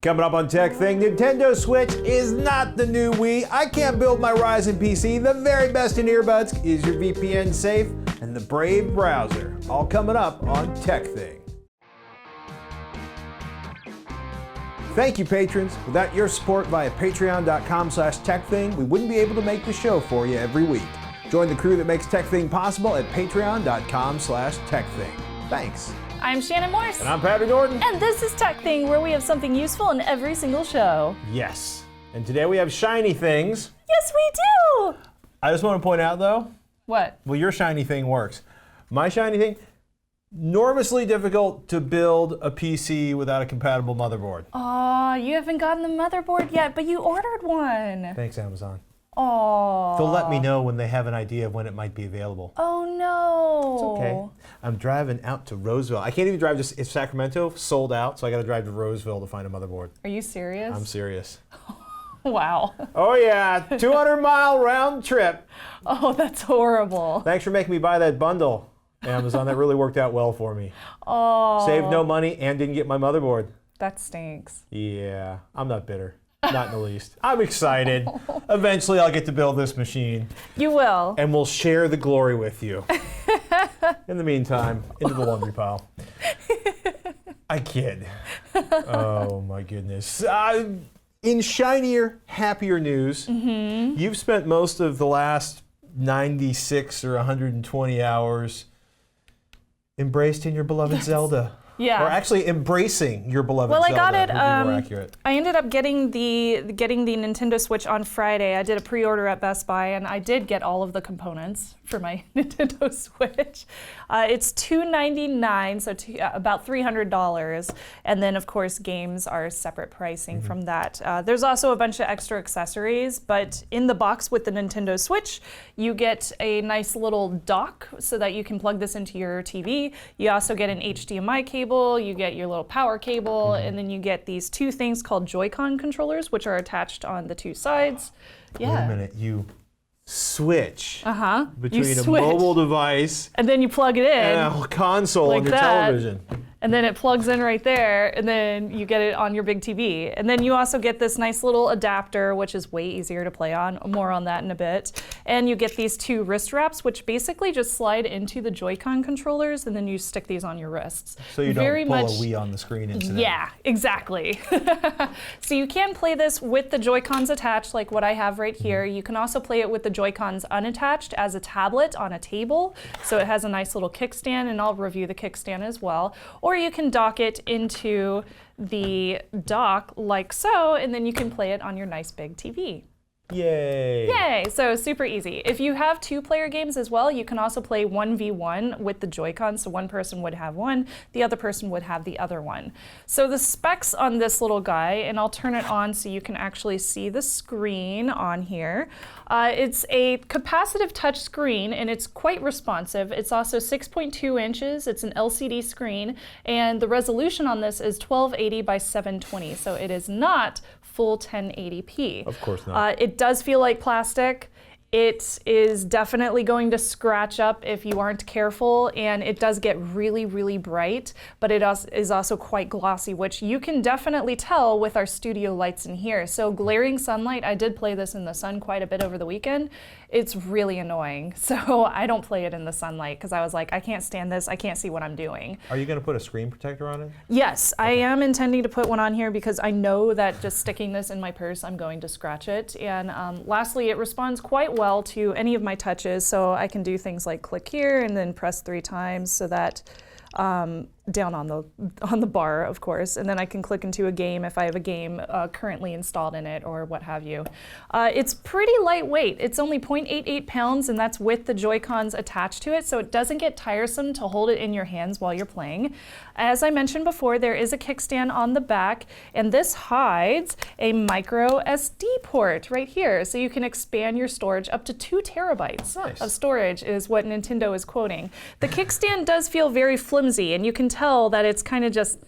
Coming up on TekThing, Nintendo Switch is not the new Wii. I can't build my Ryzen PC. The very best in earbuds. Is your VPN safe? And the Brave browser. All coming up on TekThing. Thank you, patrons. Without your support via patreon.com/TekThing, we wouldn't be able to make the show for you every week. Join the crew that makes TekThing possible at patreon.com/TekThing. Thanks. I'm Shannon Morse. And I'm Patrick Norton. And this is TekThing, where we have something useful in every single show. Yes. And today we have shiny things. Yes, we do! I just want to point out, though. What? Well, your shiny thing works. My shiny thing, enormously difficult to build a PC without a compatible motherboard. Aw, you haven't gotten the motherboard yet, but you ordered one. Thanks, Amazon. Aw. They'll let me know when they have an idea of when it might be available. Oh, no. It's okay. I'm driving out to Roseville. I can't even drive to Sacramento, sold out, so I got to drive to Roseville to find a motherboard. Are you serious? I'm serious. Wow. Oh, yeah. 200-mile round trip. Oh, that's horrible. Thanks for making me buy that bundle, Amazon. That really worked out well for me. Oh. Saved no money and didn't get my motherboard. That stinks. Yeah, I'm not bitter. Not in the least. I'm excited. Eventually I'll get to build this machine. You will. And we'll share the glory with you. In the meantime, into the laundry pile. I kid. Oh my goodness. In shinier, happier news, you've spent most of the last 96 or 120 hours embraced in your beloved Zelda. Yeah. Or actually embracing your beloved Zelda. Well, I got it. Would be more accurate. I ended up getting the Nintendo Switch on Friday. I did a pre-order at Best Buy, and I did get all of the components for my Nintendo Switch. It's $299, so about $300. And then, of course, games are separate pricing from that. There's also a bunch of extra accessories, but in the box with the Nintendo Switch, you get a nice little dock so that you can plug this into your TV. You also get an HDMI cable, you get your little power cable, and then you get these two things called Joy-Con controllers, which are attached on the two sides. Yeah. Wait a minute, you switch between You a switch. mobile device And then you plug it in. and a console Like on your that. television. And then it plugs in right there, and then you get it on your big TV. And then you also get this nice little adapter, which is way easier to play on. More on that in a bit. And you get these two wrist wraps, which basically just slide into the Joy-Con controllers, and then you stick these on your wrists. So you don't pull a Wii on the screen incident. Yeah, exactly. So you can play this with the Joy-Cons attached, like what I have right here. You can also play it with the Joy-Cons unattached as a tablet on a table. So it has a nice little kickstand, and I'll review the kickstand as well. Or you can dock it into the dock like so, and then you can play it on your nice big TV. Yay. Yay, so super easy. If you have two-player games as well, you can also play 1v1 with the Joy-Cons, so one person would have one, the other person would have the other one. So the specs on this little guy, and I'll turn it on so you can actually see the screen on here. It's a capacitive touch screen, and it's quite responsive. It's also 6.2 inches, it's an LCD screen, and the resolution on this is 1280 by 720, so it is not full 1080p. Of course not. It does feel like plastic. It is definitely going to scratch up if you aren't careful, and it does get really, really bright, but it is also quite glossy, which you can definitely tell with our studio lights in here. So glaring sunlight, I did play this in the sun quite a bit over the weekend. It's really annoying. So I don't play it in the sunlight because I was like, I can't stand this. I can't see what I'm doing. Are you going to put a screen protector on it? Yes, I am intending to put one on here because I know that just sticking this in my purse, I'm going to scratch it. And lastly, it responds quite well to any of my touches, so I can do things like click here and then press 3 times so that down on the bar, of course, and then I can click into a game if I have a game currently installed in it or what have you. It's pretty lightweight. It's only 0.88 pounds, and that's with the Joy-Cons attached to it, so it doesn't get tiresome to hold it in your hands while you're playing. As I mentioned before, there is a kickstand on the back, and this hides a micro SD port right here, so you can expand your storage up to 2 terabytes of storage is what Nintendo is quoting. The kickstand does feel very flimsy, and you can tell that it's kind of just,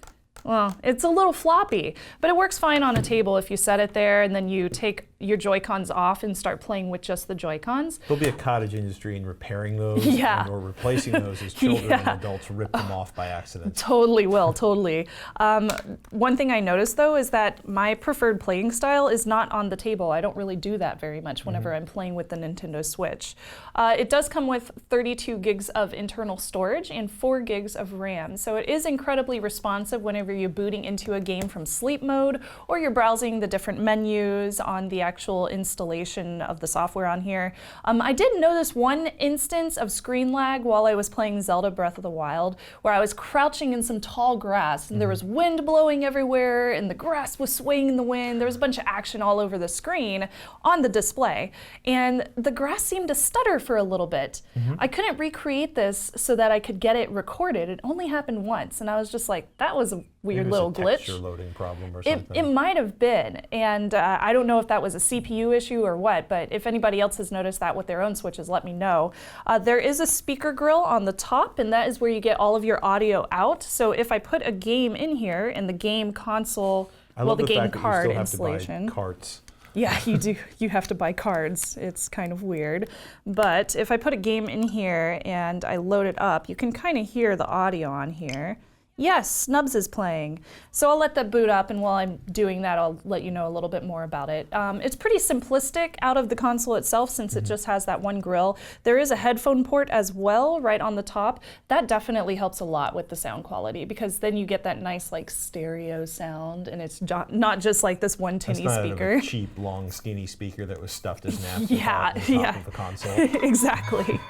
well, it's a little floppy, but it works fine on a table if you set it there and then you take your Joy-Cons off and start playing with just the Joy-Cons. There'll be a cottage industry in repairing those or replacing those as children and adults rip them off by accident. Totally will, totally. One thing I noticed though is that my preferred playing style is not on the table. I don't really do that very much whenever I'm playing with the Nintendo Switch. It does come with 32 gigs of internal storage and 4 gigs of RAM. So it is incredibly responsive whenever you're booting into a game from sleep mode or you're browsing the different menus on the actual installation of the software on here. I did notice one instance of screen lag while I was playing Zelda Breath of the Wild, where I was crouching in some tall grass and there was wind blowing everywhere and the grass was swaying in the wind. There was a bunch of action all over the screen on the display, and the grass seemed to stutter for a little bit. I couldn't recreate this so that I could get it recorded. It only happened once, and I was just like, that was a weird little glitch. Texture loading problem or something. It might have been, and I don't know if that was a CPU issue or what, but if anybody else has noticed that with their own Switches, let me know. There is a speaker grill on the top, and that is where you get all of your audio out. So if I put a game in here in the game console, the game card installation. Buy carts. Yeah, you do. You have to buy cards. It's kind of weird. But if I put a game in here and I load it up, you can kind of hear the audio on here. Yes, Snubs is playing. So I'll let that boot up, and while I'm doing that, I'll let you know a little bit more about it. It's pretty simplistic out of the console itself, since it just has that one grill. There is a headphone port as well, right on the top. That definitely helps a lot with the sound quality, because then you get that nice like stereo sound, and it's not just like this one tinny speaker. That's not a cheap, long, skinny speaker that was stuffed as an yeah, on top of the console. Exactly.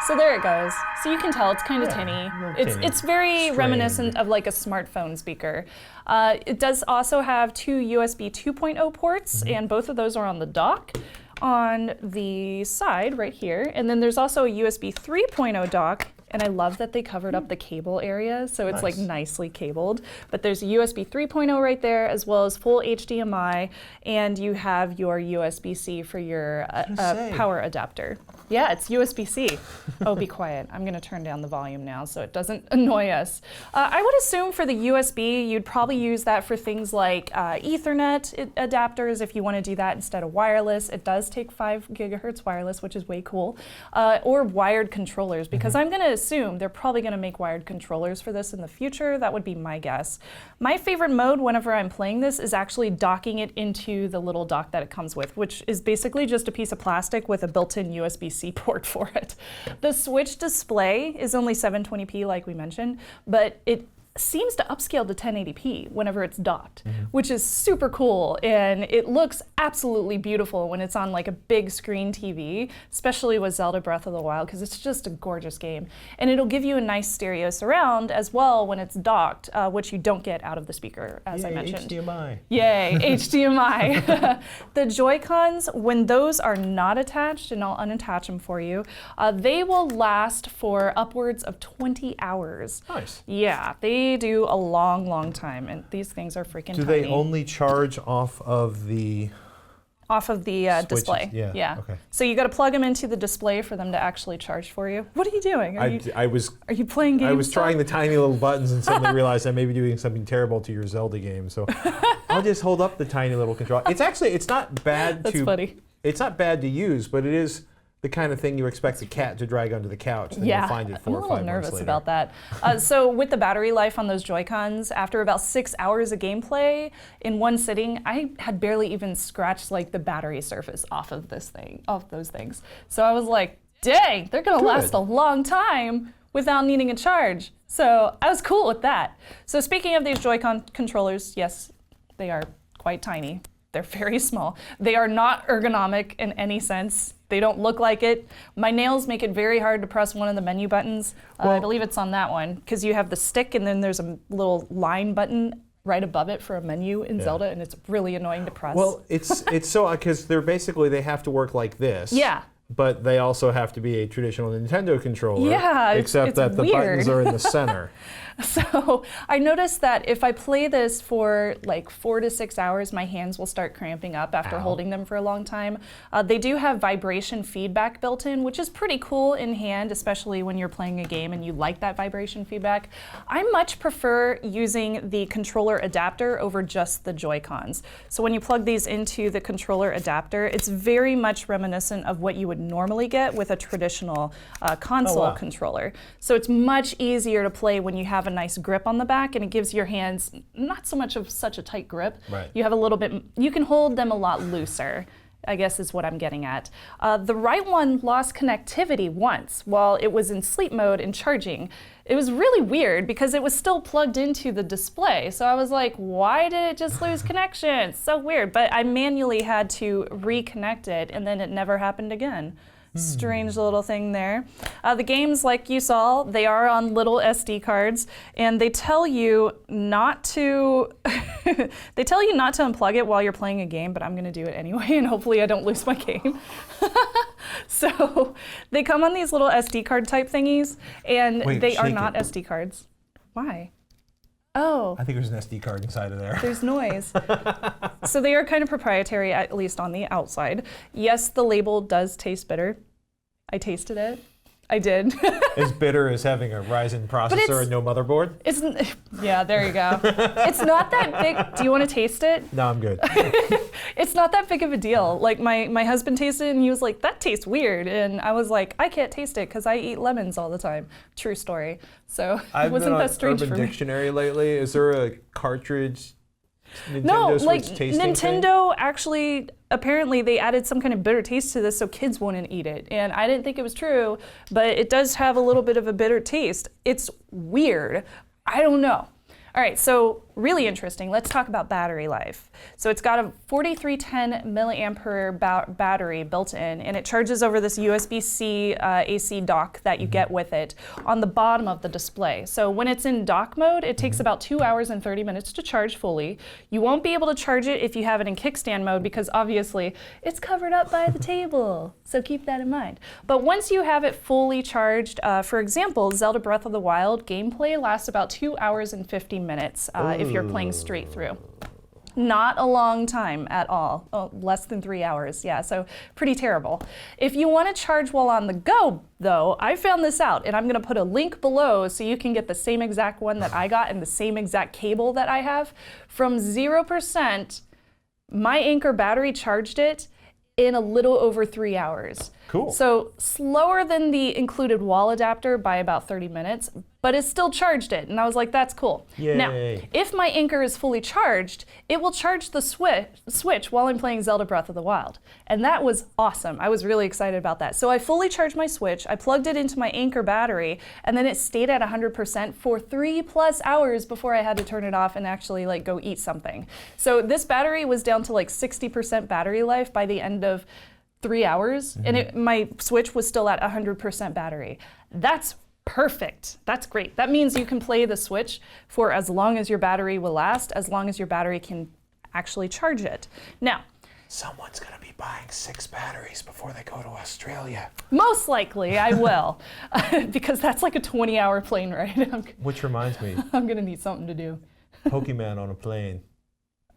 So there it goes. So you can tell it's kind of tinny. It's very reminiscent of like a smartphone speaker. It does also have 2 USB 2.0 ports, and both of those are on the dock on the side right here. And then there's also a USB 3.0 dock. And I love that they covered up the cable area, so it's like nicely cabled. But there's a USB 3.0 right there, as well as full HDMI, and you have your USB-C for your power adapter. Yeah, it's USB-C. Oh, be quiet. I'm gonna turn down the volume now so it doesn't annoy us. I would assume for the USB, you'd probably use that for things like Ethernet adapters if you wanna do that instead of wireless. It does take 5 gigahertz wireless, which is way cool. Or wired controllers, because I'm gonna assume they're probably gonna make wired controllers for this in the future. That would be my guess. My favorite mode whenever I'm playing this is actually docking it into the little dock that it comes with, which is basically just a piece of plastic with a built-in USB-C port for it. The Switch display is only 720p like we mentioned, but it seems to upscale to 1080p whenever it's docked, which is super cool, and it looks absolutely beautiful when it's on like a big screen TV, especially with Zelda Breath of the Wild, because it's just a gorgeous game. And it'll give you a nice stereo surround as well when it's docked, which you don't get out of the speaker, as I mentioned. HDMI. Yay, HDMI. The Joy-Cons, when those are not attached, and I'll unattach them for you, they will last for upwards of 20 hours. Nice. Yeah, they do a long, long time, and these things are freaking tiny. Do they only charge off of the display? Yeah. Okay. So you got to plug them into the display for them to actually charge for you. What are you doing? Are you playing games? I was trying the tiny little buttons and suddenly realized I may be doing something terrible to your Zelda game. So I'll just hold up the tiny little controller. It's not bad. That's funny. It's not bad to use, but it is the kind of thing you expect a cat to drag onto the couch, and you'll find it 4 or 5 months later. I'm a little nervous about that. So with the battery life on those Joy-Cons, after about 6 hours of gameplay in one sitting, I had barely even scratched like the battery surface off of those things. So I was like, dang, they're gonna last a long time without needing a charge. So I was cool with that. So speaking of these Joy-Con controllers, yes, they are quite tiny. They're very small. They are not ergonomic in any sense. They don't look like it. My nails make it very hard to press one of the menu buttons. I believe it's on that one, because you have the stick and then there's a little line button right above it for a menu in Zelda, and it's really annoying to press. Well, it's so, because they have to work like this. Yeah. but they also have to be a traditional Nintendo controller. Yeah, except it's that the weird. buttons are in the center. So I noticed that if I play this for like 4 to 6 hours, my hands will start cramping up after holding them for a long time. They do have vibration feedback built in, which is pretty cool in hand, especially when you're playing a game and you like that vibration feedback. I much prefer using the controller adapter over just the Joy-Cons. So when you plug these into the controller adapter, it's very much reminiscent of what you would normally get with a traditional console controller. So it's much easier to play when you have a nice grip on the back, and it gives your hands not so much of such a tight grip. Right. You have a little bit, you can hold them a lot looser, I guess is what I'm getting at. The right one lost connectivity once while it was in sleep mode and charging. It was really weird because it was still plugged into the display. So I was like, why did it just lose connection? It's so weird. But I manually had to reconnect it, and then it never happened again. Strange little thing there. The games, like you saw, they are on little SD cards, and they tell you not to they tell you not to unplug it while you're playing a game, but I'm gonna do it anyway, and hopefully I don't lose my game. So they come on these little SD card type thingies, and they are not SD cards. Why? Oh. I think there's an SD card inside of there. There's noise. So they are kind of proprietary, at least on the outside. Yes, the label does taste bitter. I tasted it. I did. As bitter as having a Ryzen processor and no motherboard? Yeah, there you go. It's not that big. Do you want to taste it? No, I'm good. It's not that big of a deal. Like my husband tasted it and he was like, that tastes weird. And I was like, I can't taste it because I eat lemons all the time. True story. So it wasn't that strange Urban for me. Dictionary lately. Is there a cartridge No, Nintendo like Switch tasting Nintendo actually, apparently they added some kind of bitter taste to this so kids wouldn't eat it. And I didn't think it was true, but it does have a little bit of a bitter taste. It's weird. I don't know. All right, so really interesting. Let's talk about battery life. So it's got a 4310 milliampere battery built in, and it charges over this USB-C AC dock that you get with it on the bottom of the display. So when it's in dock mode, it takes about 2 hours and 30 minutes to charge fully. You won't be able to charge it if you have it in kickstand mode because obviously it's covered up by the table. So keep that in mind. But once you have it fully charged, for example, Zelda Breath of the Wild gameplay lasts about 2 hours and 50 minutes if you're playing straight through. Not a long time at all. Oh, less than 3 hours, yeah, so pretty terrible. If you want to charge while on the go, though, I found this out, and I'm gonna put a link below so you can get the same exact one that I got and the same exact cable that I have. From 0%, my Anker battery charged it in a little over 3 hours. Cool. So slower than the included wall adapter by about 30 minutes, but it still charged it. And I was like, that's cool. Yay. Now, if my Anker is fully charged, it will charge the Switch while I'm playing Zelda Breath of the Wild. And that was awesome. I was really excited about that. So I fully charged my Switch, I plugged it into my Anker battery, and then it stayed at 100% for 3+ hours before I had to turn it off and actually like go eat something. So this battery was down to like 60% battery life by the end of 3 hours, and my Switch was still at 100% battery. That's perfect. That's great. That means you can play the Switch for as long as your battery will last, as long as your battery can actually charge it. Now, someone's gonna be buying 6 batteries before they go to Australia. most likely I will, because that's like a 20-hour plane ride. Which reminds me, I'm gonna need something to do. Pokemon on a plane.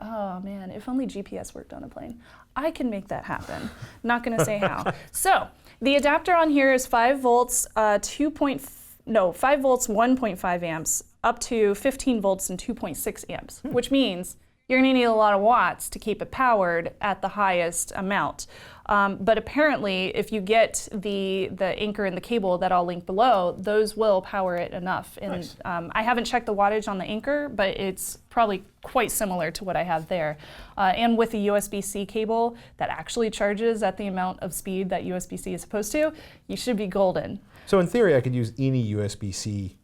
Oh man, if only GPS worked on a plane. I can make that happen. Not gonna say how. So the adapter on here is 5 volts, 5 volts, 1.5 amps, up to 15 volts and 2.6 amps, which means you're gonna need a lot of watts to keep it powered at the highest amount. But apparently, if you get the Anker and the cable that I'll link below, those will power it enough. And nice. I haven't checked the wattage on the Anker, but it's probably quite similar to what I have there. And with the USB-C cable that actually charges at the amount of speed that USB-C is supposed to, you should be golden. So in theory, I could use any USB-C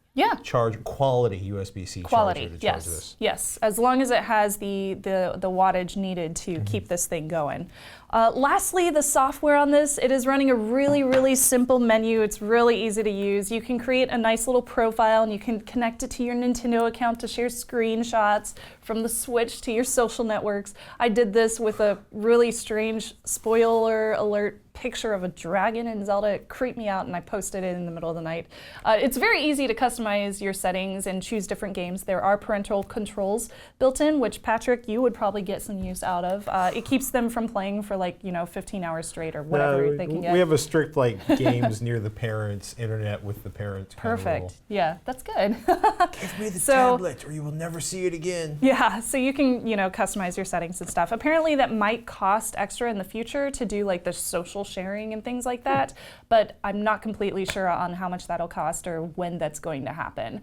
quality USB-C charger to charge this. Yes, as long as it has the wattage needed to keep this thing going. Lastly, the software on this, it is running a really, really simple menu. It's really easy to use. You can create a nice little profile and you can connect it to your Nintendo account to share screenshots from the Switch to your social networks. I did this with a really strange spoiler alert picture of a dragon in Zelda. It creeped me out and I posted it in the middle of the night. It's very easy to customize your settings and choose different games. There are parental controls built in, which Patrick, you would probably get some use out of. It keeps them from playing for 15 hours straight or whatever they can get. We have a strict games near the parents' internet with the parents. Perfect. Yeah, that's good. Give me the tablet or you will never see it again. Yeah, so you can, customize your settings and stuff. Apparently that might cost extra in the future to do the social sharing and things like that, but I'm not completely sure on how much that'll cost or when that's going to happen.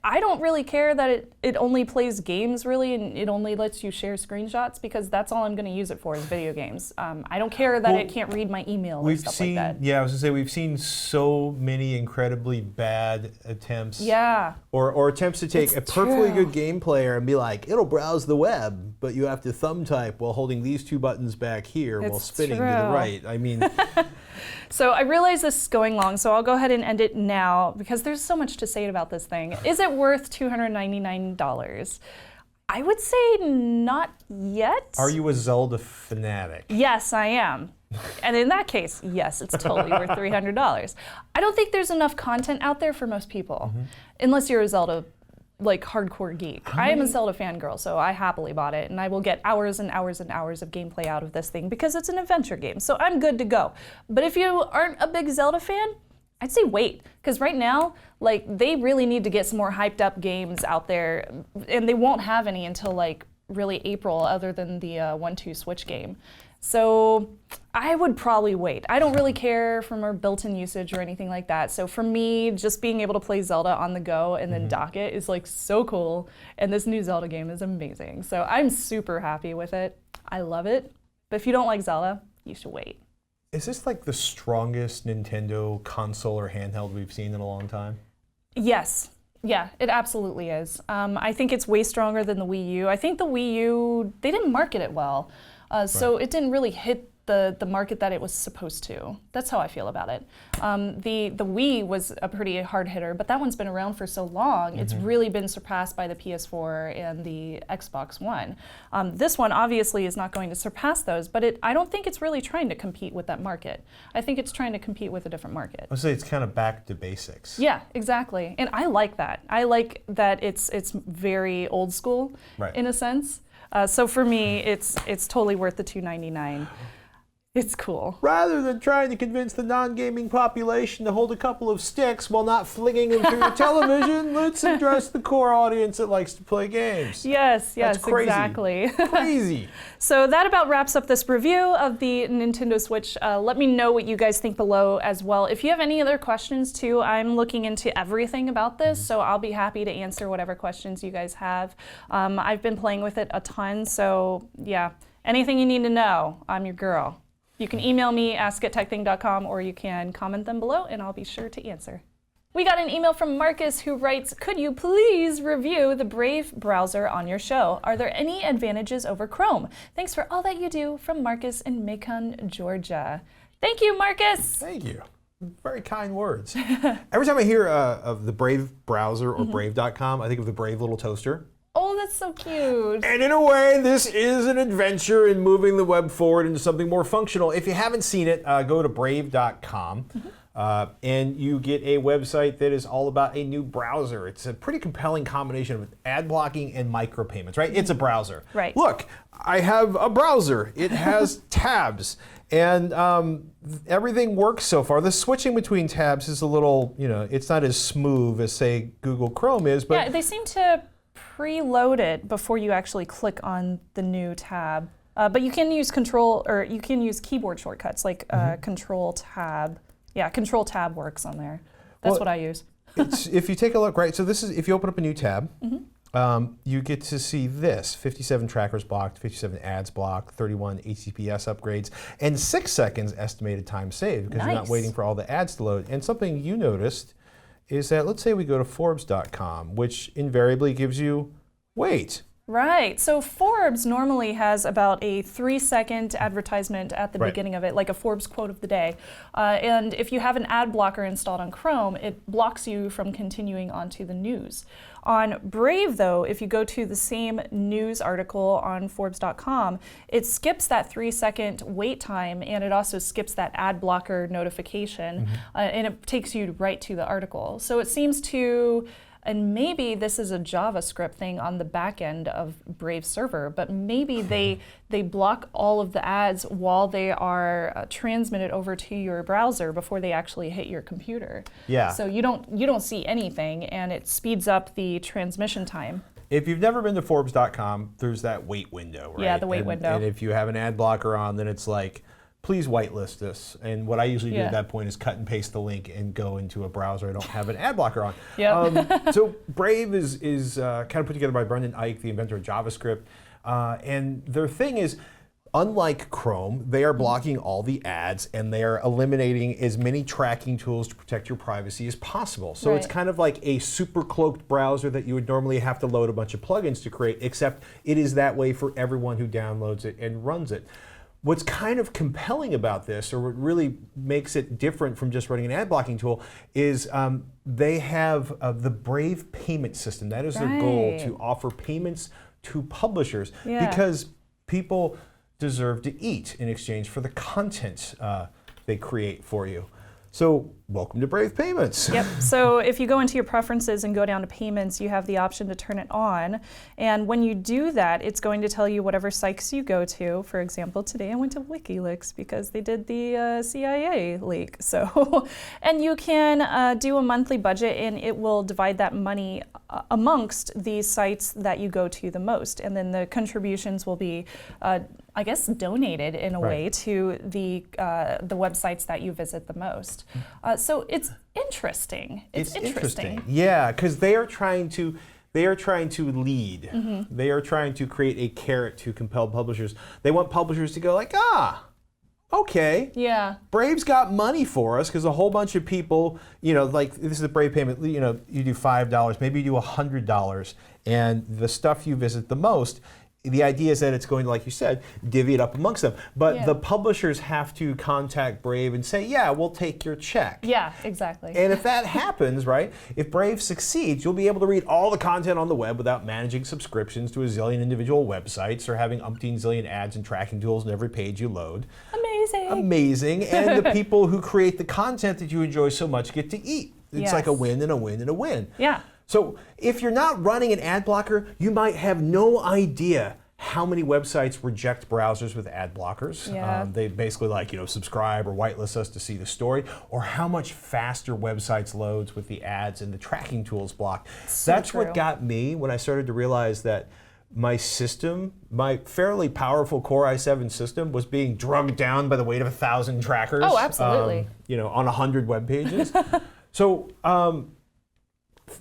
I don't really care that it only plays games really and it only lets you share screenshots because that's all I'm going to use it for is video games. I don't care that it can't read my email or stuff like that. Yeah, I was going to say we've seen so many incredibly bad attempts. Yeah. Or attempts to take a perfectly good game player and be like, it'll browse the web, but you have to thumb type while holding these two buttons back here while spinning to the right. I mean... So I realize this is going long, so I'll go ahead and end it now because there's so much to say about this thing. Is it worth $299? I would say not yet. Are you a Zelda fanatic? Yes, I am. And in that case, yes, it's totally worth $300. I don't think there's enough content out there for most people, unless you're a Zelda hardcore geek. I am a Zelda fangirl, so I happily bought it, and I will get hours and hours and hours of gameplay out of this thing because it's an adventure game, so I'm good to go. But if you aren't a big Zelda fan, I'd say wait, because right now, they really need to get some more hyped up games out there, and they won't have any until really April, other than the 1-2 Switch game. So I would probably wait. I don't really care for more built-in usage or anything like that. So for me, just being able to play Zelda on the go and then dock it is so cool. And this new Zelda game is amazing. So I'm super happy with it. I love it. But if you don't like Zelda, you should wait. Is this the strongest Nintendo console or handheld we've seen in a long time? Yes. Yeah, it absolutely is. I think it's way stronger than the Wii U. I think the Wii U, they didn't market it well. So it didn't really hit the market that it was supposed to. That's how I feel about it. The Wii was a pretty hard hitter, but that one's been around for so long, it's really been surpassed by the PS4 and the Xbox One. This one obviously is not going to surpass those, but I don't think it's really trying to compete with that market. I think it's trying to compete with a different market. I would say it's kind of back to basics. Yeah, exactly. And I like that. I like that it's very old school in a sense. So for me, it's totally worth the $299. It's cool. Rather than trying to convince the non-gaming population to hold a couple of sticks while not flinging them through the television, let's address the core audience that likes to play games. Yes, That's crazy. Exactly. Crazy. So that about wraps up this review of the Nintendo Switch. Let me know what you guys think below as well. If you have any other questions too, I'm looking into everything about this, so I'll be happy to answer whatever questions you guys have. I've been playing with it a ton, so yeah, anything you need to know, I'm your girl. You can email me, ask@tekthing.com, or you can comment them below, and I'll be sure to answer. We got an email from Marcus who writes, could you please review the Brave browser on your show? Are there any advantages over Chrome? Thanks for all that you do, from Marcus in Macon, Georgia. Thank you, Marcus. Thank you. Very kind words. Every time I hear of the Brave browser or Brave.com, I think of the Brave little toaster. Oh, that's so cute. And in a way, this is an adventure in moving the web forward into something more functional. If you haven't seen it, go to brave.com. And you get a website that is all about a new browser. It's a pretty compelling combination of ad blocking and micropayments, right? It's a browser. Right. Look, I have a browser. It has tabs. And everything works so far. The switching between tabs is a little, it's not as smooth as, say, Google Chrome is. But yeah, they seem to preload it before you actually click on the new tab. But you can use you can use keyboard shortcuts like Control Tab. Yeah, Control Tab works on there. That's what I use. If you take a look, right, so this is, if you open up a new tab, you get to see this, 57 trackers blocked, 57 ads blocked, 31 HTTPS upgrades, and 6 seconds estimated time saved because you're not waiting for all the ads to load. And something you noticed is that, let's say we go to Forbes.com, which invariably gives you, wait, Right. So Forbes normally has about a 3-second advertisement at the beginning of it, like a Forbes quote of the day. And if you have an ad blocker installed on Chrome, it blocks you from continuing onto the news. On Brave, though, if you go to the same news article on Forbes.com, it skips that 3-second wait time, and it also skips that ad blocker notification, and it takes you right to the article. So it seems to, and maybe this is a JavaScript thing on the back end of Brave server, but maybe they block all of the ads while they are transmitted over to your browser before they actually hit your computer. Yeah. So you don't see anything, and it speeds up the transmission time. If you've never been to Forbes.com, there's that wait window, right? Yeah, the wait window. And if you have an ad blocker on, then it's like, please whitelist this. And what I usually do at that point is cut and paste the link and go into a browser I don't have an ad blocker on. Yep. So Brave is kind of put together by Brendan Eich, the inventor of JavaScript. And their thing is, unlike Chrome, they are blocking all the ads and they are eliminating as many tracking tools to protect your privacy as possible. So it's kind of like a super cloaked browser that you would normally have to load a bunch of plugins to create, except it is that way for everyone who downloads it and runs it. What's kind of compelling about this, or what really makes it different from just running an ad blocking tool, is they have the Brave payment system. That is their goal, to offer payments to publishers, because people deserve to eat in exchange for the content they create for you. So welcome to Brave Payments. Yep. So if you go into your preferences and go down to payments, you have the option to turn it on. And when you do that, it's going to tell you whatever sites you go to. For example, today I went to WikiLeaks because they did the CIA leak. So, and you can do a monthly budget, and it will divide that money amongst the sites that you go to the most. And then the contributions will be I guess, donated in a way to the websites that you visit the most. So it's interesting. It's interesting. Yeah, because they are trying to lead. They are trying to create a carrot to compel publishers. They want publishers to go like, okay. Yeah. Brave's got money for us because a whole bunch of people, like this is a Brave payment, you do $5, maybe you do $100, and the stuff you visit the most, the idea is that it's going to, like you said, divvy it up amongst them. But the publishers have to contact Brave and say, yeah, we'll take your check. Yeah, exactly. And if that happens, right, if Brave succeeds, you'll be able to read all the content on the web without managing subscriptions to a zillion individual websites or having umpteen zillion ads and tracking tools on every page you load. Amazing. And the people who create the content that you enjoy so much get to eat. It's like a win and a win and a win. Yeah. So if you're not running an ad blocker, you might have no idea how many websites reject browsers with ad blockers. Yeah. They basically subscribe or whitelist us to see the story, or how much faster websites loads with the ads and the tracking tools block. That's what got me when I started to realize that my system, my fairly powerful Core i7 system, was being drugged down by the weight of 1,000 trackers. Oh, absolutely. On 100 web pages. So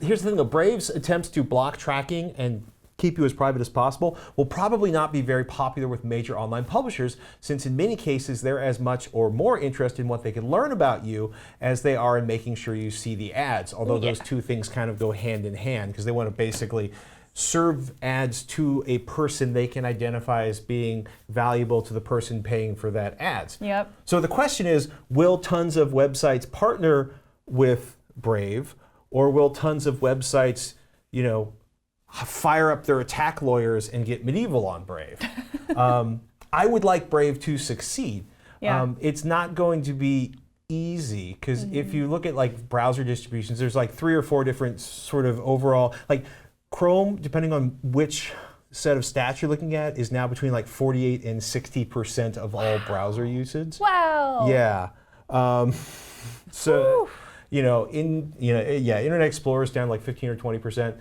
here's the thing, though. Brave's attempts to block tracking and keep you as private as possible will probably not be very popular with major online publishers, since in many cases they're as much or more interested in what they can learn about you as they are in making sure you see the ads, although those two things kind of go hand in hand, because they want to basically serve ads to a person they can identify as being valuable to the person paying for that ads. Yep. So the question is, will tons of websites partner with Brave, or will tons of websites, fire up their attack lawyers and get medieval on Brave? I would like Brave to succeed. Yeah. It's not going to be easy, because if you look at browser distributions, there's 3 or 4 different sort of overall, Chrome, depending on which set of stats you're looking at, is now between 48 and 60% of all browser usage. Wow. Yeah. So. Internet Explorer is down 15 or 20%.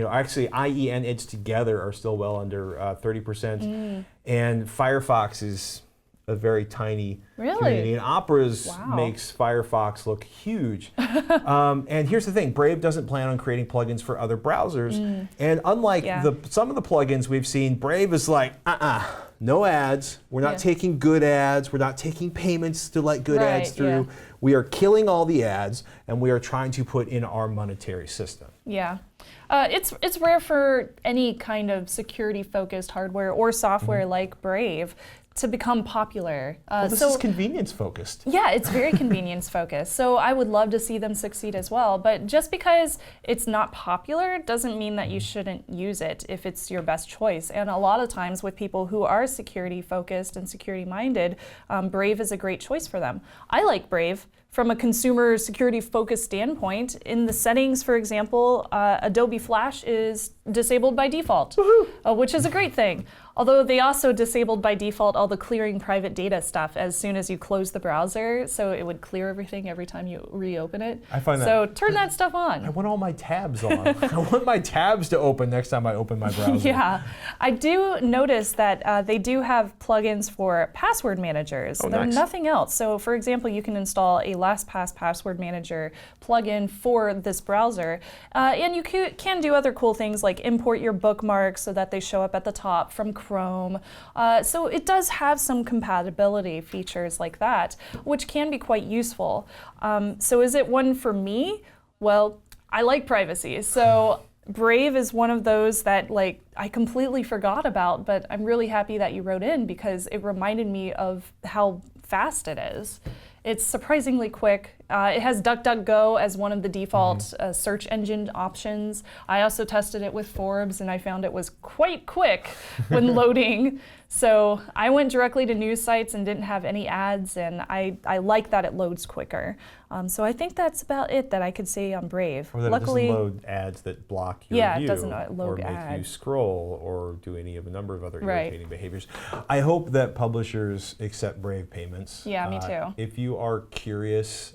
Actually, IE and Edge together are still well under 30%. And Firefox is a very tiny community. And Opera's makes Firefox look huge. And here's the thing, Brave doesn't plan on creating plugins for other browsers. And unlike some of the plugins we've seen, Brave is no ads. We're not Yeah. taking good ads. We're not taking payments to let good ads Right, through. yeah. We are killing all the ads, and we are trying to put in our monetary system. Yeah. It's rare for any kind of security-focused hardware or software like Brave to become popular. Well, this is convenience focused. Yeah, it's very convenience focused. So I would love to see them succeed as well. But just because it's not popular doesn't mean that you shouldn't use it if it's your best choice. And a lot of times with people who are security focused and security minded, Brave is a great choice for them. I like Brave from a consumer security focused standpoint. In the settings, for example, Adobe Flash is disabled by default, which is a great thing. Although they also disabled by default all the clearing private data stuff as soon as you close the browser, so it would clear everything every time you reopen it. I find that. So turn that stuff on. I want all my tabs on. I want my tabs to open next time I open my browser. Yeah, I do notice that they do have plugins for password managers. Oh, There's nice. nothing else. So for example, you can install a LastPass password manager plugin for this browser. And you can do other cool things like import your bookmarks so that they show up at the top from Chrome. So it does have some compatibility features like that, which can be quite useful. So is it one for me? Well, I like privacy. So Brave is one of those that I completely forgot about, but I'm really happy that you wrote in because it reminded me of how fast it is. It's surprisingly quick. It has DuckDuckGo as one of the default search engine options. I also tested it with Forbes and I found it was quite quick when loading. So I went directly to news sites and didn't have any ads, and I like that it loads quicker. So I think that's about it that I could say on Brave. Or that Luckily, it doesn't load ads that block your yeah, view, it doesn't load or make you ads. scroll, or do any of a number of other Right. irritating behaviors. I hope that publishers accept Brave payments. Yeah, me too. If you are curious,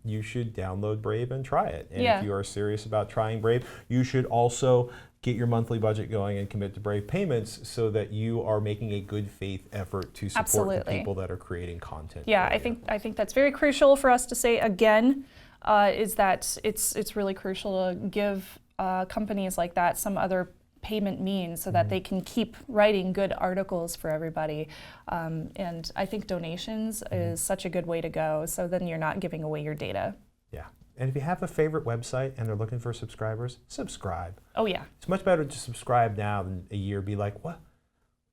you should download Brave and try it. And Yeah. if you are serious about trying Brave, you should also get your monthly budget going and commit to Brave payments so that you are making a good faith effort to support the Absolutely. people that are creating content. Yeah, for I you. think that's very crucial for us to say again, is that it's really crucial to give companies like that some other payment means so that they can keep writing good articles for everybody. And I think donations is such a good way to go, so then you're not giving away your data. Yeah. And if you have a favorite website and they're looking for subscribers, subscribe. Oh yeah. It's much better to subscribe now than a year be like, what?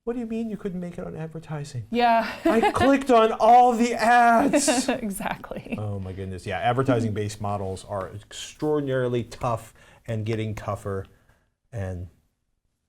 What do you mean you couldn't make it on advertising? Yeah. I clicked on all the ads. Exactly. Oh my goodness. Yeah, advertising-based models are extraordinarily tough and getting tougher. And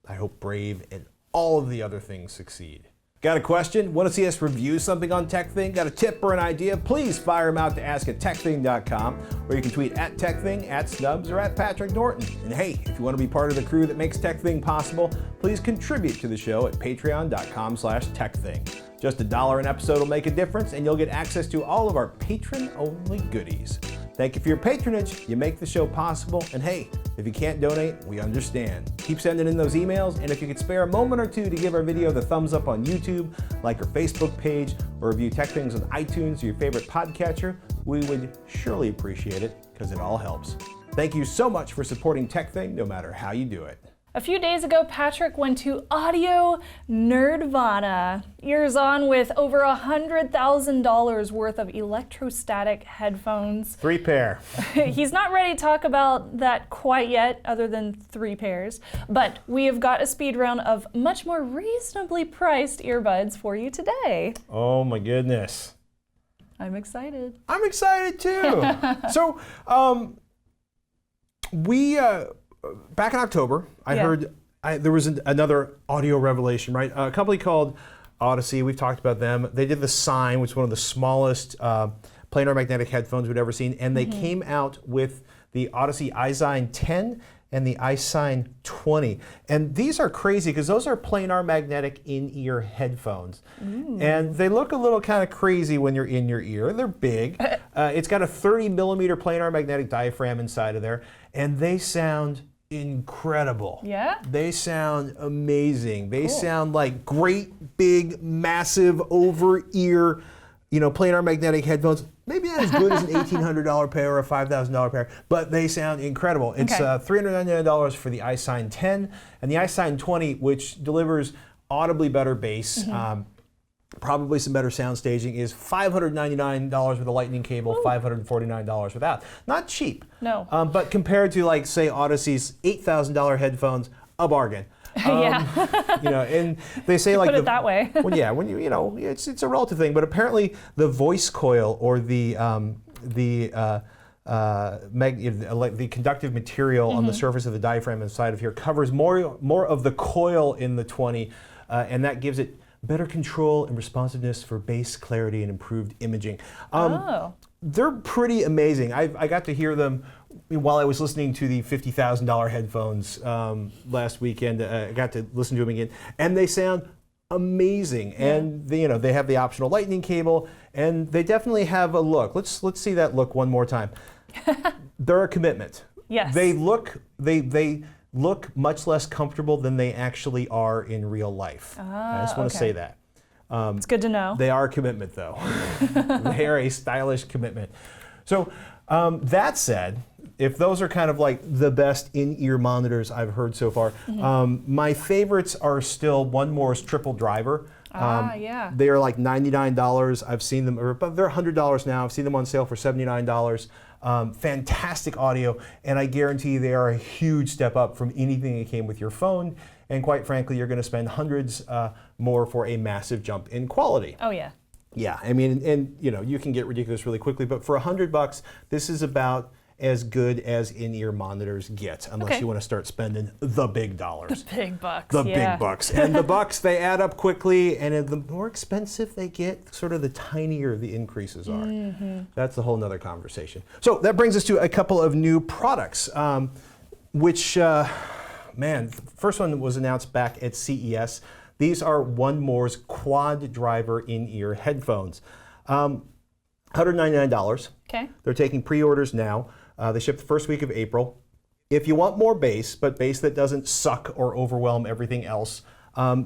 I hope Brave and all of the other things succeed. Got a question? Want to see us review something on TekThing? Got a tip or an idea? Please fire them out to ask@tekthing.com, or you can tweet @TekThing, @Snubs, or @Patrick Norton. And hey, if you want to be part of the crew that makes TekThing possible, please contribute to the show at patreon.com/TekThing. Just $1 an episode will make a difference, and you'll get access to all of our patron-only goodies. Thank you for your patronage. You make the show possible. And hey, if you can't donate, we understand. Keep sending in those emails, and if you could spare a moment or two to give our video the thumbs up on YouTube, like our Facebook page, or review TekThings on iTunes or your favorite podcatcher, we would surely appreciate it, because it all helps. Thank you so much for supporting TekThing, no matter how you do it. A few days ago, Patrick went to Audio Nerdvana, ears on with over $100,000 worth of electrostatic headphones. 3 pair. He's not ready to talk about that quite yet, other than 3 pairs, but we have got a speed round of much more reasonably priced earbuds for you today. Oh my goodness. I'm excited. I'm excited too. So, back in October, I heard there was another audio revelation, right? A company called Audeze, we've talked about them. They did the iSine, which is one of the smallest planar magnetic headphones we'd ever seen, and they came out with the Audeze iSine 10 and the iSine 20. And these are crazy because those are planar magnetic in-ear headphones. And they look a little kind of crazy when you're in your ear. They're big. It's got a 30 millimeter planar magnetic diaphragm inside of there, and they sound incredible. Yeah? They sound amazing. They sound like great, big, massive, over-ear, planar magnetic headphones. Maybe not as good as an $1,800 pair or a $5,000 pair, but they sound incredible. It's $399 for the iSine 10 and the iSine 20, which delivers audibly better bass, probably some better sound staging, is $599 with a lightning cable, $549 without. Not cheap. No. But compared to, like, say, Audeze's $8,000 headphones, a bargain. Yeah. And they say, like, put it that way. Well, yeah, it's a relative thing, but apparently the voice coil or the conductive material on the surface of the diaphragm inside of here covers more of the coil in the 20, and that gives it better control and responsiveness for bass clarity and improved imaging. They're pretty amazing. I got to hear them while I was listening to the $50,000 headphones last weekend. I got to listen to them again, and they sound amazing. Yeah. And they have the optional lightning cable, and they definitely have a look. Let's see that look one more time. They're a commitment. Yes. They look much less comfortable than they actually are in real life. I just want to say that. It's good to know. They are a commitment, though. They are a stylish commitment. So that said, if those are kind of like the best in-ear monitors I've heard so far, my favorites are still One More's triple driver. Yeah. They are like $99. I've seen them, but they're $100 now. I've seen them on sale for $79. Fantastic audio, and I guarantee they are a huge step up from anything that came with your phone. And quite frankly, you're going to spend hundreds more for a massive jump in quality. Oh yeah. Yeah, I mean, and you can get ridiculous really quickly, but for $100, this is about as good as in-ear monitors get, unless you want to start spending the big dollars. The big bucks. The big bucks. And the bucks, they add up quickly, and the more expensive they get, sort of the tinier the increases are. That's a whole nother conversation. So that brings us to a couple of new products, which, the first one was announced back at CES. These are One More's quad driver in-ear headphones. $199. Okay. They're taking pre-orders now. They ship the first week of April. If you want more bass, but bass that doesn't suck or overwhelm everything else,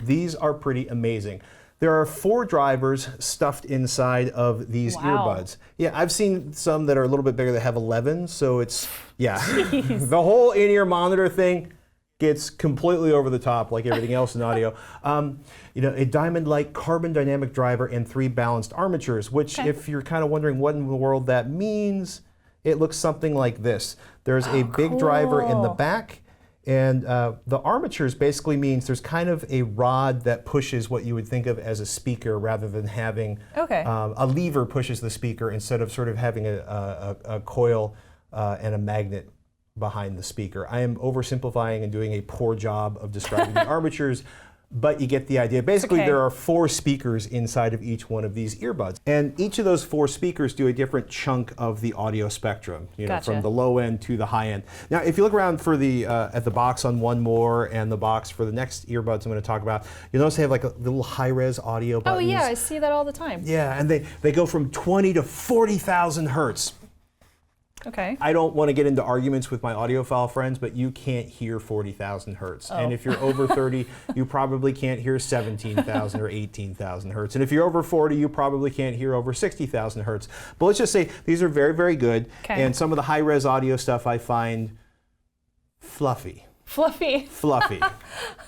these are pretty amazing. There are 4 drivers stuffed inside of these earbuds. Yeah, I've seen some that are a little bit bigger that have 11, so it's, the whole in-ear monitor thing gets completely over the top like everything else in audio. A diamond-like carbon dynamic driver and 3 balanced armatures, which if you're kind of wondering what in the world that means, it looks something like this. There's a big driver in the back, and the armatures basically means there's kind of a rod that pushes what you would think of as a speaker rather than having a lever pushes the speaker instead of sort of having a coil and a magnet behind the speaker. I am oversimplifying and doing a poor job of describing the armatures, but you get the idea. Basically, there are 4 speakers inside of each one of these earbuds, and each of those 4 speakers do a different chunk of the audio spectrum, from the low end to the high end. Now, if you look around for the at the box on One More and the box for the next earbuds I'm going to talk about, you'll notice they have like a little high-res audio buttons. Oh yeah, I see that all the time. Yeah, and they go from 20 to 40,000 hertz. Okay. I don't want to get into arguments with my audiophile friends, but you can't hear 40,000 hertz. And if you're over 30, you probably can't hear 17,000 or 18,000 hertz. And if you're over 40, you probably can't hear over 60,000 hertz. But let's just say these are very, very good. And some of the high-res audio stuff I find fluffy. Fluffy. Fluffy.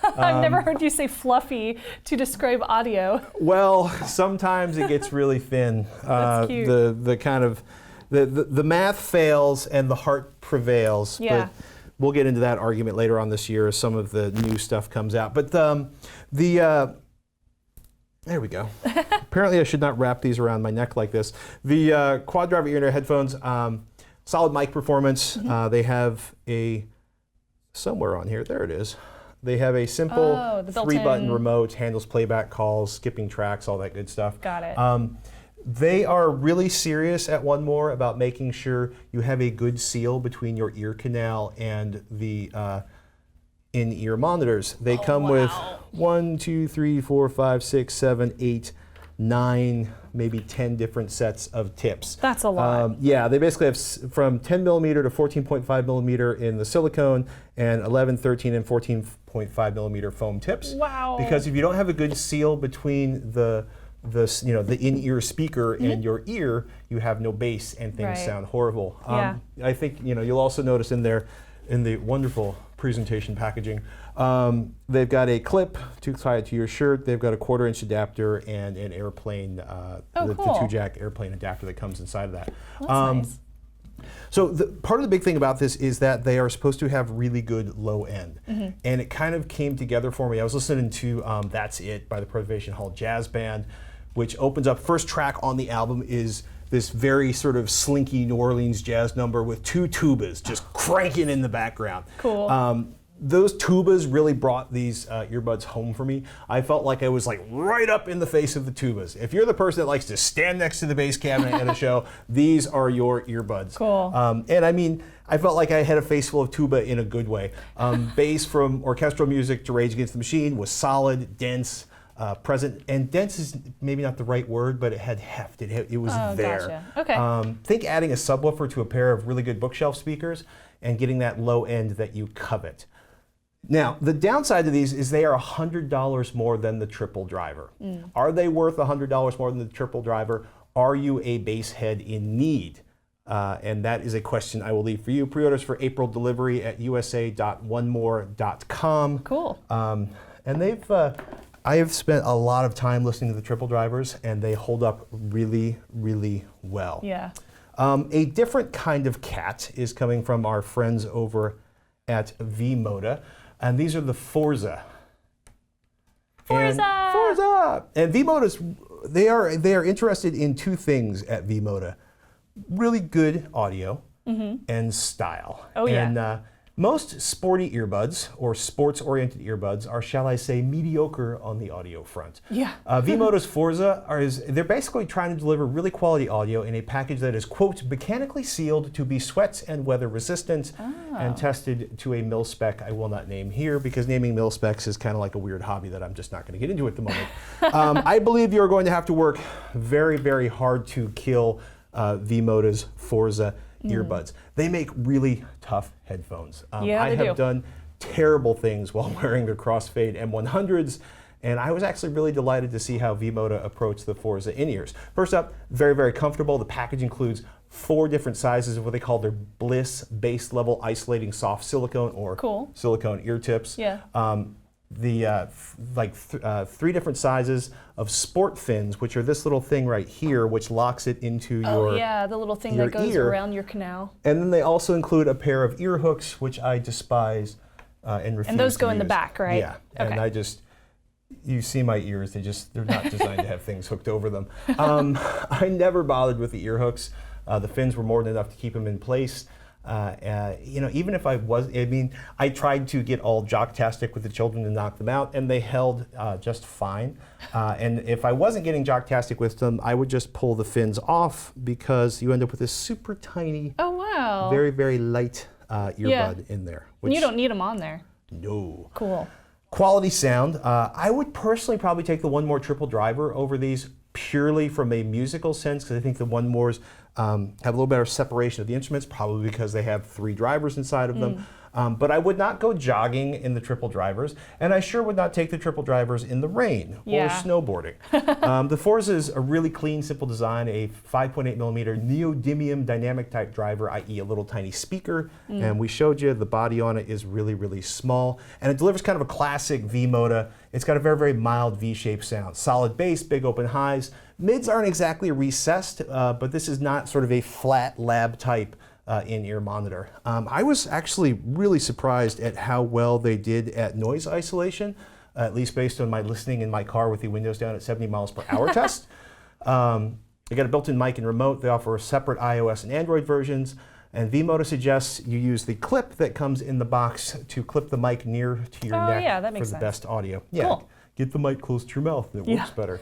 I've never heard you say fluffy to describe audio. Well, sometimes it gets really thin. That's cute. The kind of... The math fails and the heart prevails. Yeah. But we'll get into that argument later on this year as some of the new stuff comes out. But there we go. Apparently I should not wrap these around my neck like this. The quad driver ear headphones, solid mic performance. They have somewhere on here, there it is. They have a simple 3-button remote, handles playback calls, skipping tracks, all that good stuff. Got it. They are really serious at One More about making sure you have a good seal between your ear canal and the in-ear monitors. They come with 1, 2, 3, 4, 5, 6, 7, 8, 9, maybe 10 different sets of tips. That's a lot. Yeah, they basically have from 10 millimeter to 14.5 millimeter in the silicone and 11, 13, and 14.5 millimeter foam tips. Wow. Because if you don't have a good seal between the in-ear speaker and your ear, you have no bass and things sound horrible. I think you'll also notice in the wonderful presentation packaging. They've got a clip to tie it to your shirt. They've got a 1/4-inch adapter and an airplane, the 2-jack airplane adapter that comes inside of that. That's nice. So part of the big thing about this is that they are supposed to have really good low end. And it kind of came together for me. I was listening to That's It by the Preservation Hall Jazz Band, which opens up, first track on the album is this very sort of slinky New Orleans jazz number with 2 tubas just cranking in the background. Cool. Those tubas really brought these earbuds home for me. I felt like I was like right up in the face of the tubas. If you're the person that likes to stand next to the bass cabinet at a show, these are your earbuds. Cool. And I mean, I felt like I had a face full of tuba in a good way. Bass from orchestral music to Rage Against the Machine was solid, dense, present, and dense is maybe not the right word, but it had heft. It was there. Gotcha. Okay. Think adding a subwoofer to a pair of really good bookshelf speakers and getting that low end that you covet. Now, the downside to these is they are $100 more than the triple driver. Are they worth $100 more than the triple driver? Are you a bass head in need? And that is a question I will leave for you. Pre-orders for April delivery at usa.onemore.com. Cool. And I have spent a lot of time listening to the triple drivers, and they hold up really, really well. Yeah. A different kind of cat is coming from our friends over at V-Moda, and these are the Forza. Forza! And V-Moda's, they are interested in 2 things at V-Moda. Really good audio and style. Oh, yeah. And most sporty earbuds or sports-oriented earbuds are, shall I say, mediocre on the audio front. Yeah. V-Moda's Forza they're basically trying to deliver really quality audio in a package that is, quote, mechanically sealed to be sweat and weather resistant and tested to a mil spec I will not name here because naming mil specs is kind of like a weird hobby that I'm just not going to get into at the moment. I believe you're going to have to work very, very hard to kill V-Moda's Forza earbuds. They make really tough headphones. I have done terrible things while wearing the Crossfade M100s, and I was actually really delighted to see how V-Moda approached the Forza in-ears. First up, very, very comfortable. The package includes 4 different sizes of what they call their Bliss base level isolating soft silicone or silicone ear tips. Yeah. 3 different sizes of sport fins, which are this little thing right here, which locks it into your the little thing that goes around your canal. And then they also include a pair of ear hooks, which I despise and refuse. And those go to in the use. back, right? Yeah. And you see my ears, they're not designed to have things hooked over them. I never bothered with the ear hooks. The fins were more than enough to keep them in place. Even if I tried to get all jocktastic with the children to knock them out, and they held just fine. And if I wasn't getting jocktastic with them, I would just pull the fins off because you end up with this super tiny, very, very light earbud in there. And you don't need them on there. No. Cool. Quality sound. I would personally probably take the One More triple driver over these purely from a musical sense because I think the One Mores have a little better separation of the instruments, probably because they have 3 drivers inside of them. But I would not go jogging in the triple drivers, and I sure would not take the triple drivers in the rain or snowboarding. The Forza is a really clean, simple design, a 5.8 millimeter neodymium dynamic type driver, i.e. a little tiny speaker, and we showed you the body on it is really, really small, and it delivers kind of a classic V-Moda. It's got a very, very mild V-shaped sound. Solid bass, big open highs. Mids aren't exactly recessed, but this is not sort of a flat lab type in-ear monitor. I was actually really surprised at how well they did at noise isolation, at least based on my listening in my car with the windows down at 70 miles per hour test. They got a built-in mic and remote. They offer separate iOS and Android versions. And V-Moda suggests you use the clip that comes in the box to clip the mic near to your neck for the best audio. Yeah. Cool. Get the mic close to your mouth, it works better.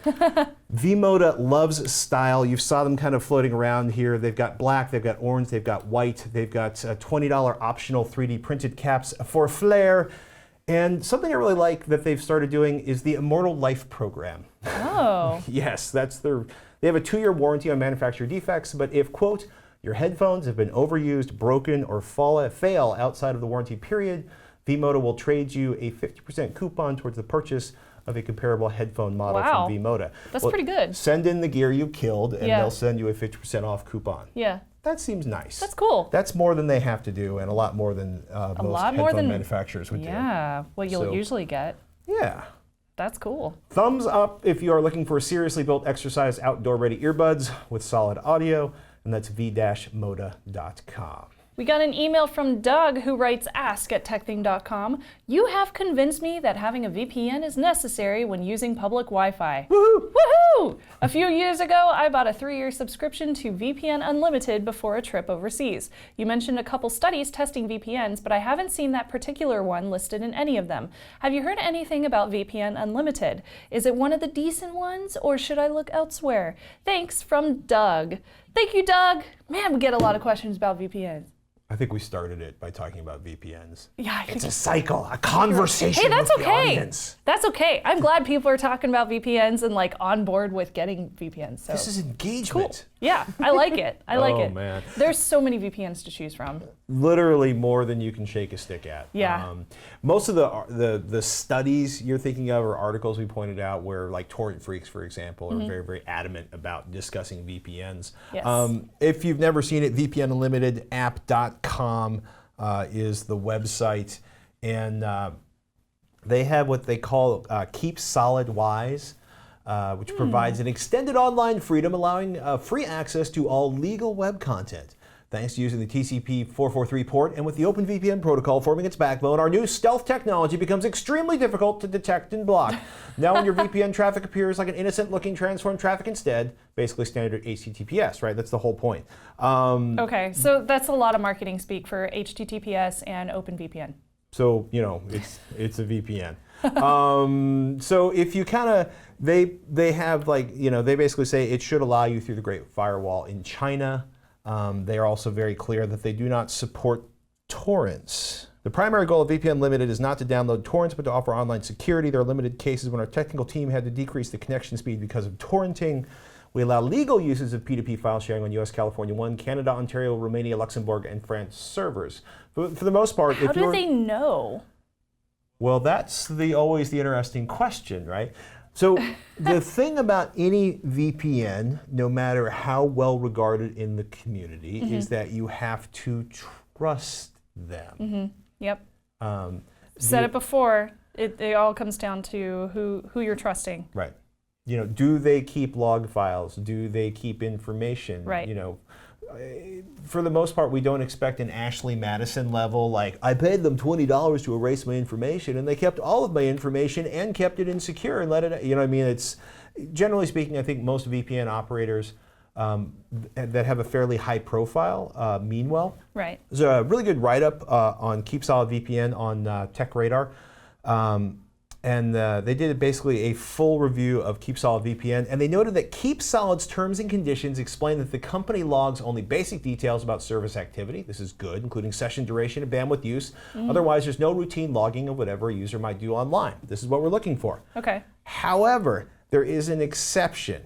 V-Moda loves style. You saw them kind of floating around here. They've got black, they've got orange, they've got white, they've got $20 optional 3D printed caps for flair. And something I really like that they've started doing is the Immortal Life program. Oh. Yes, they have a 2-year warranty on manufacturer defects, but if, quote, your headphones have been overused, broken, or fail outside of the warranty period, V-Moda will trade you a 50% coupon towards the purchase of a comparable headphone model from V-Moda. That's pretty good. Send in the gear you killed, and they'll send you a 50% off coupon. Yeah. that seems nice. That's cool. That's more than they have to do, and a lot more than most headphone manufacturers would do. Yeah, what you'll usually get. Yeah. That's cool. Thumbs up if you are looking for seriously built exercise outdoor-ready earbuds with solid audio, and that's v-moda.com. We got an email from Doug who writes ask@tekthing.com. You have convinced me that having a VPN is necessary when using public Wi-Fi. Woohoo! Woohoo! A few years ago, I bought a 3-year subscription to VPN Unlimited before a trip overseas. You mentioned a couple studies testing VPNs, but I haven't seen that particular one listed in any of them. Have you heard anything about VPN Unlimited? Is it one of the decent ones, or should I look elsewhere? Thanks, from Doug. Thank you, Doug. Man, we get a lot of questions about VPNs. I think we started it by talking about VPNs. Yeah, it's a cycle, a conversation. Hey, that's with the audience. That's okay. I'm glad people are talking about VPNs and like on board with getting VPNs. So. This is engagement. Cool. Yeah, I like it. I like it. Oh man, there's so many VPNs to choose from. Literally more than you can shake a stick at. Yeah. Most of the studies you're thinking of or articles we pointed out where like torrent freaks, for example, are very, very adamant about discussing VPNs. Yes. If you've never seen it, vpnunlimitedapp.com is the website, and they have what they call Keep Solid Wise, which provides an extended online freedom, allowing free access to all legal web content. Thanks to using the TCP 443 port and with the OpenVPN protocol forming its backbone, our new stealth technology becomes extremely difficult to detect and block. Now when your VPN traffic appears like an innocent-looking transformed traffic instead, basically standard HTTPS, right? That's the whole point. Okay, so that's a lot of marketing speak for HTTPS and OpenVPN. So, you know, it's a VPN. So if you kind of, they have like, you know, they basically say it should allow you through the Great Firewall in China. They are also very clear that they do not support torrents. The primary goal of VPN Unlimited is not to download torrents, but to offer online security. There are limited cases when our technical team had to decrease the connection speed because of torrenting. We allow legal uses of P2P file sharing on US, California 1, Canada, Ontario, Romania, Luxembourg, and France servers. For the most part, how do they know? Well, that's always the interesting question, right? So the thing about any VPN, no matter how well regarded in the community, is that you have to trust them. Yep. Said it before. It all comes down to who you're trusting. Right. You know, do they keep log files? Do they keep information? Right. You know, for the most part, we don't expect an Ashley Madison level, like, I paid them $20 to erase my information, and they kept all of my information and kept it insecure and let it, you know what I mean? It's, generally speaking, I think most VPN operators that have a fairly high profile mean well. Right. There's a really good write-up on Keep Solid VPN on TechRadar. And they did basically a full review of Keep Solid VPN, and they noted that Keep Solid's terms and conditions explain that the company logs only basic details about service activity. This is good, including session duration and bandwidth use. Otherwise, there's no routine logging of whatever a user might do online. This is what we're looking for. Okay. However, there is an exception.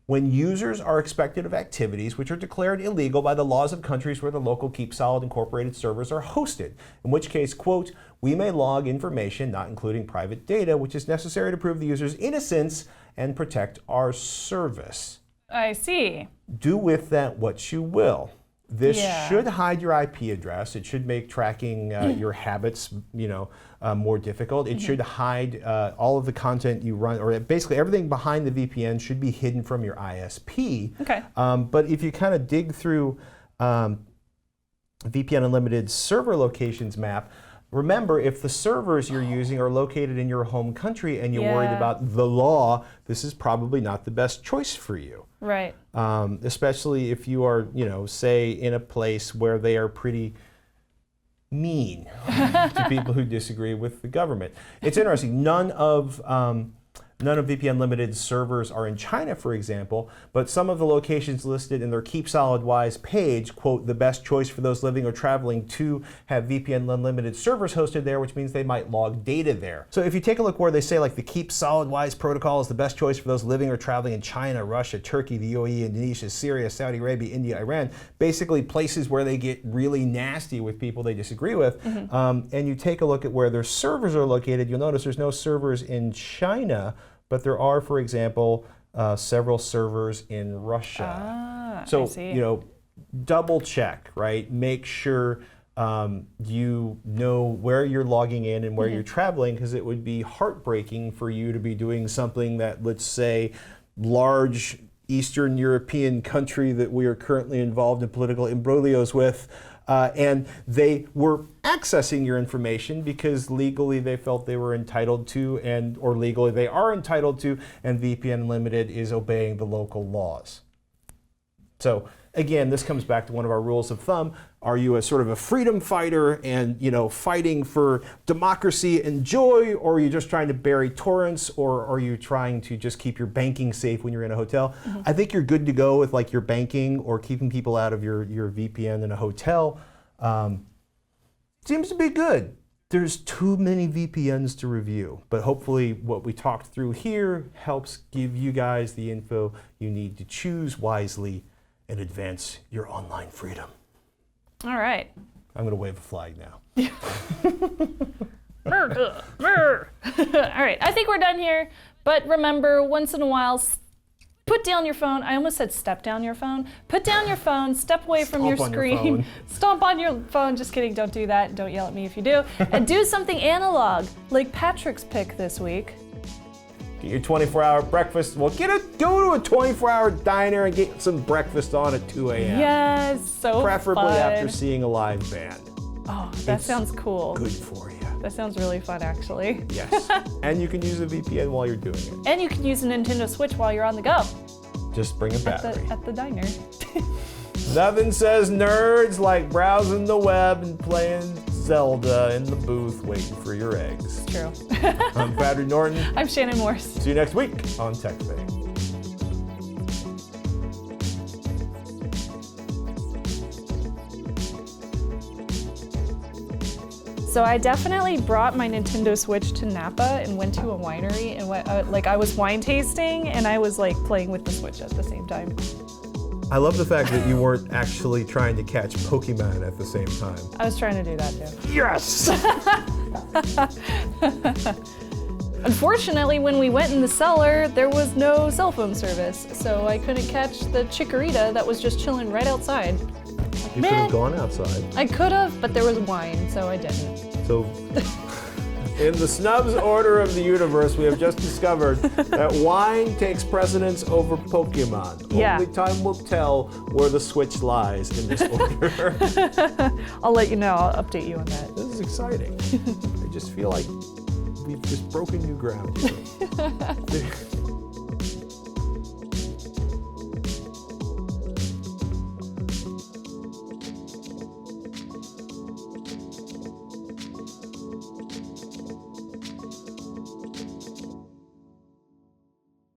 When users are expected of activities which are declared illegal by the laws of countries where the local Keep Solid incorporated servers are hosted, in which case, quote, we may log information, not including private data, which is necessary to prove the user's innocence and protect our service. I see. Do with that what you will. This Yeah. should hide your IP address. It should make tracking your habits, you know, more difficult. It should hide all of the content you run, or basically everything behind the VPN should be hidden from your ISP. Okay. But if you kind of dig through VPN Unlimited server locations map, remember, if the servers you're using are located in your home country and you're worried about the law, this is probably not the best choice for you. Right. Especially if you are, you know, say in a place where they are pretty mean to people who disagree with the government. It's interesting. None of VPN Unlimited servers are in China, for example, but some of the locations listed in their Keep Solid Wise page, quote, the best choice for those living or traveling to have VPN Unlimited servers hosted there, which means they might log data there. So if you take a look where they say like the Keep Solid Wise protocol is the best choice for those living or traveling in China, Russia, Turkey, the UAE, Indonesia, Syria, Saudi Arabia, India, Iran, basically places where they get really nasty with people they disagree with, and you take a look at where their servers are located, you'll notice there's no servers in China, but there are, for example, several servers in Russia. Ah, so, I see. you know, double check, right? Make sure you know where you're logging in and where you're traveling, because it would be heartbreaking for you to be doing something that, let's say, large Eastern European country that we are currently involved in political imbroglios with, and they were accessing your information because legally they felt they were entitled to, or legally they are entitled to, and VPN Unlimited is obeying the local laws. So again, this comes back to one of our rules of thumb. Are you a sort of a freedom fighter and, you know, fighting for democracy and joy, or are you just trying to bury torrents, or are you trying to just keep your banking safe when you're in a hotel? I think you're good to go with like your banking or keeping people out of your VPN in a hotel. Seems to be good. There's too many VPNs to review, but hopefully what we talked through here helps give you guys the info you need to choose wisely and advance your online freedom. All right. I'm going to wave a flag now. All right, I think we're done here. But remember, once in a while, put down your phone. I almost said step down your phone. Put down your phone, step away from your screen. Stomp on your phone. Just kidding, don't do that. Don't yell at me if you do. And do something analog, like Patrick's pick this week. Get your 24-hour breakfast. Well, go to a 24-hour diner and get some breakfast on at 2 a.m. Yes, so preferably fun. after seeing a live band. Oh, that sounds cool. Good for you. That sounds really fun, actually. Yes. And you can use a VPN while you're doing it. And you can use a Nintendo Switch while you're on the go. Just bring a battery. At the diner. Nothing says nerds like browsing the web and playing Zelda in the booth waiting for your eggs. It's true. I'm Patrick Norton. I'm Shannon Morse. See you next week on TekThing. So I definitely brought my Nintendo Switch to Napa and went to a winery and I was wine tasting and I was like playing with the Switch at the same time. I love the fact that you weren't actually trying to catch Pokemon at the same time. I was trying to do that too. Yes! Unfortunately, when we went in the cellar, there was no cell phone service, so I couldn't catch the chikorita that was just chilling right outside. You could have gone outside. I could have, but there was wine, so I didn't. So, in the snubs order of the universe, we have just discovered that wine takes precedence over Pokemon. Yeah. Only time will tell where the Switch lies in this order. I'll let you know. I'll update you on that. This is exciting. I just feel like we've just broken new ground here.